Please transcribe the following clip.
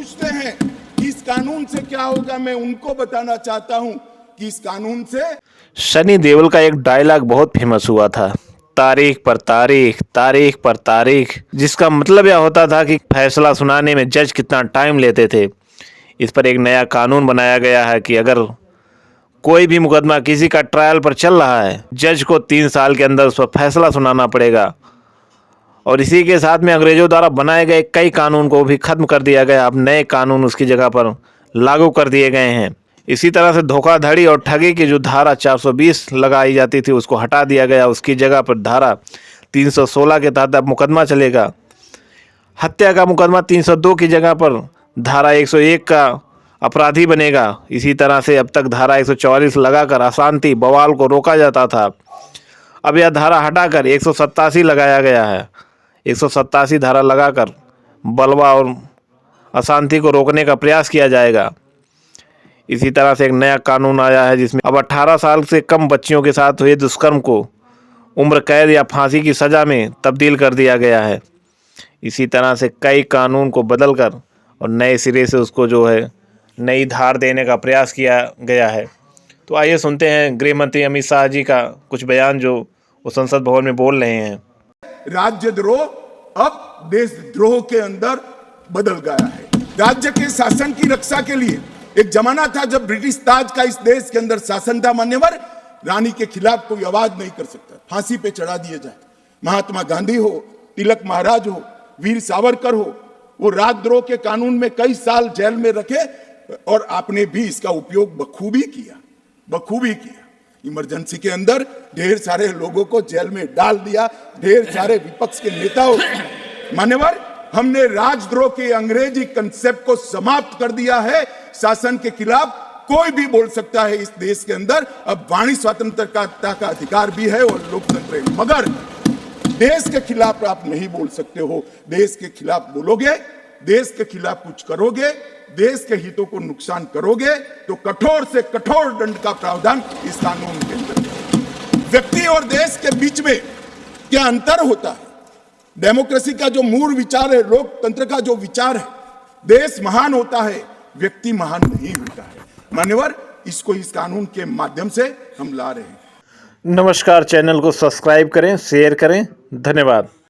पूछते हैं कि इस कानून से क्या होगा, मैं उनको बताना चाहता हूं कि इस कानून से सनी देओल का एक डायलॉग बहुत फेमस हुआ था, तारीख पर तारीख, तारीख पर तारीख, जिसका मतलब यह होता था कि फैसला सुनाने में जज कितना टाइम लेते थे। इस पर एक नया कानून बनाया गया है कि अगर कोई भी मुकदमा किसी का ट्रायल पर चल रहा है, जज को 3 साल के अंदर उस पर फैसला सुनाना पड़ेगा। और इसी के साथ में अंग्रेजों द्वारा बनाए गए कई कानून को भी खत्म कर दिया गया। अब नए कानून उसकी जगह पर लागू कर दिए गए हैं। इसी तरह से धोखाधड़ी और ठगी की जो धारा 420 लगाई जाती थी उसको हटा दिया गया। उसकी जगह पर धारा 316 के तहत अब मुकदमा चलेगा। हत्या का मुकदमा 302 की जगह पर धारा 101 का अपराधी बनेगा। इसी तरह से अब तक धारा 144 लगाकर अशांति बवाल को रोका जाता था। अब यह धारा हटाकर 187 लगाया गया है। 187 धारा लगाकर बलवा और अशांति को रोकने का प्रयास किया जाएगा। इसी तरह से एक नया कानून आया है जिसमें अब 18 साल से कम बच्चियों के साथ हुए दुष्कर्म को उम्र कैद या फांसी की सज़ा में तब्दील कर दिया गया है। इसी तरह से कई कानून को बदलकर और नए सिरे से उसको जो है नई धार देने का प्रयास किया गया है। तो आइए सुनते हैं गृह मंत्री अमित शाह जी का कुछ बयान जो वो संसद भवन में बोल रहे हैं। राज्यद्रोह अब देशद्रोह के अंदर बदल गया है। राज्य के शासन की रक्षा के लिए एक जमाना था जब ब्रिटिश ताज का इस देश के अंदर शासन था, मान्यवर, रानी के खिलाफ कोई आवाज नहीं कर सकता, फांसी पे चढ़ा दिया जाए। महात्मा गांधी हो, तिलक महाराज हो, वीर सावरकर हो, वो राजद्रोह के कानून में कई साल जेल में रखे और आपने भी इसका उपयोग बखूबी किया। इमरजेंसी के अंदर ढेर सारे लोगों को जेल में डाल दिया, ढेर सारे विपक्ष के नेताओं। मान्यवर, हमने राजद्रोह के अंग्रेजी कंसेप्ट को समाप्त कर दिया है। शासन के खिलाफ कोई भी बोल सकता है इस देश के अंदर। अब वाणी स्वतंत्रता का अधिकार भी है और लोकतंत्र है, मगर देश के खिलाफ आप नहीं बोल सकते हो। देश के खिलाफ बोलोगे, देश के खिलाफ कुछ करोगे, देश के हितों को नुकसान करोगे तो कठोर से कठोर दंड का प्रावधान इस कानून के अंदर है। व्यक्ति और देश के बीच में क्या अंतर होता है? डेमोक्रेसी का जो मूल विचार है, लोकतंत्र का जो विचार है, देश महान होता है, व्यक्ति महान नहीं होता है। मान्यवर, इसको इस कानून के माध्यम से हम ला रहे हैं। नमस्कार, चैनल को सब्सक्राइब करें, शेयर करें। धन्यवाद।